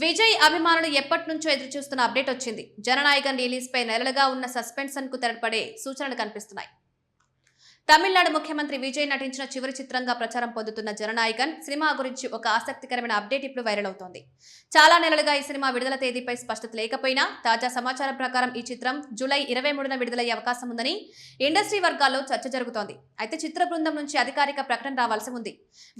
విజయ్ అభిమానులు ఎప్పటి నుంచో ఎదురు చూస్తున్న అప్డేట్ వచ్చింది. జననాయకన్ రిలీజ్ పై నెలలుగా ఉన్న సస్పెన్షన్ కు తెరపడే సూచనలు కనిపిస్తున్నాయి. తమిళనాడు ముఖ్యమంత్రి విజయ్ నటించిన చివరి చిత్రంగా ప్రచారం పొందుతున్న జననాయకన్ సినిమా గురించి ఒక ఆసక్తికరమైన అప్డేట్ ఇప్పుడు వైరల్ అవుతోంది. చాలా నెలలుగా ఈ సినిమా విడుదల తేదీపై స్పష్టత లేకపోయినా తాజా సమాచారం ప్రకారం ఈ చిత్రం జూలై 23న విడుదలయ్యే అవకాశం ఉందని ఇండస్ట్రీ వర్గాల్లో చర్చ జరుగుతోంది. అయితే చిత్ర బృందం నుంచి అధికారిక ప్రకటన రావాల్సి ఉంది.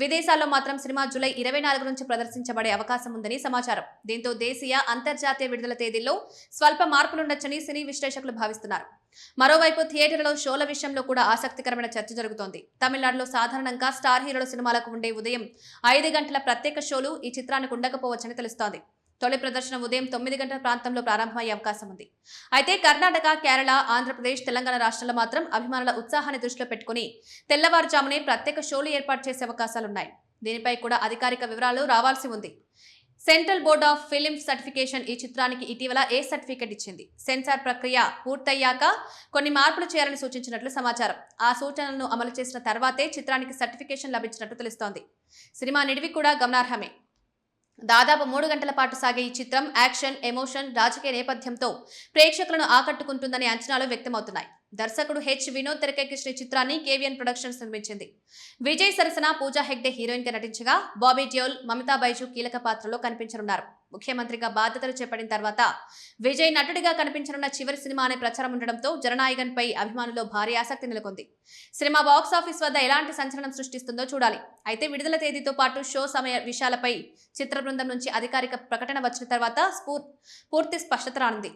విదేశాల్లో మాత్రం సినిమా జూలై 24 నుంచి ప్రదర్శించబడే అవకాశం ఉందని సమాచారం. దీంతో దేశీయ, అంతర్జాతీయ విడుదల తేదీల్లో స్వల్ప మార్పులుండొచ్చని సినీ విశ్లేషకులు భావిస్తున్నారు. మరోవైపు థియేటర్లో షోల విషయంలో కూడా ఆసక్తికరమైన చర్చ జరుగుతోంది. తమిళనాడులో సాధారణంగా స్టార్ హీరోల సినిమాలకు ఉండే ఉదయం 5 గంటల ప్రత్యేక షోలు ఈ చిత్రానికి ఉండకపోవచ్చని తెలుస్తోంది. తొలి ప్రదర్శన ఉదయం 9 గంటల ప్రాంతంలో ప్రారంభమయ్యే అవకాశం ఉంది. అయితే కర్ణాటక, కేరళ, ఆంధ్రప్రదేశ్, తెలంగాణ రాష్ట్రాల్లో మాత్రం అభిమానుల ఉత్సాహాన్ని దృష్టిలో పెట్టుకుని తెల్లవారుజామునే ప్రత్యేక షోలు ఏర్పాటు చేసే అవకాశాలున్నాయి. దీనిపై కూడా అధికారిక వివరాలు రావాల్సి ఉంది. Central board of film certification ఈ చిత్రానికి ఇటీవల ఏ సర్టిఫికెట్ ఇచ్చింది. సెన్సార్ ప్రక్రియ పూర్తయ్యాక కొన్ని మార్పులు చేయాలని సూచించినట్లు సమాచారం. ఆ సూచనలను అమలు చేసిన తర్వాతే చిత్రానికి సర్టిఫికేషన్ లభించినట్లు తెలుస్తోంది. సినిమా నిడివి కూడా గమనార్హమే. దాదాపు 3 గంటల పాటు సాగే ఈ చిత్రం యాక్షన్, ఎమోషన్, రాజకీయ నేపథ్యంతో ప్రేక్షకులను ఆకట్టుకుంటుందని అంచనాలు వ్యక్తమవుతున్నాయి. దర్శకుడు వినోద్ తెరకెక్కించిన చిత్రాన్ని కేవిఎన్ ప్రొడక్షన్స్ నిర్మించింది. విజయ్ సరసన పూజా హెగ్డే హీరోయిన్ గా నటించగా బాబీ డియోల్, మమతా బైజు కీలక పాత్రలో కనిపించనున్నారు. ముఖ్యమంత్రిగా బాధ్యతలు చేపట్టిన తర్వాత విజయ్ నటుడిగా కనిపించనున్న చివరి సినిమా అనే ప్రచారం ఉండడంతో జననాయకన్ పై అభిమానుల్లో భారీ ఆసక్తి నెలకొంది. సినిమా బాక్సాఫీస్ వద్ద ఎలాంటి సంచలనం సృష్టిస్తుందో చూడాలి. అయితే విడుదల తేదీతో పాటు షో సమయ విషయాలపై చిత్ర బృందం నుంచి అధికారిక ప్రకటన వచ్చిన తర్వాత పూర్తి స్పష్టత రానుంది.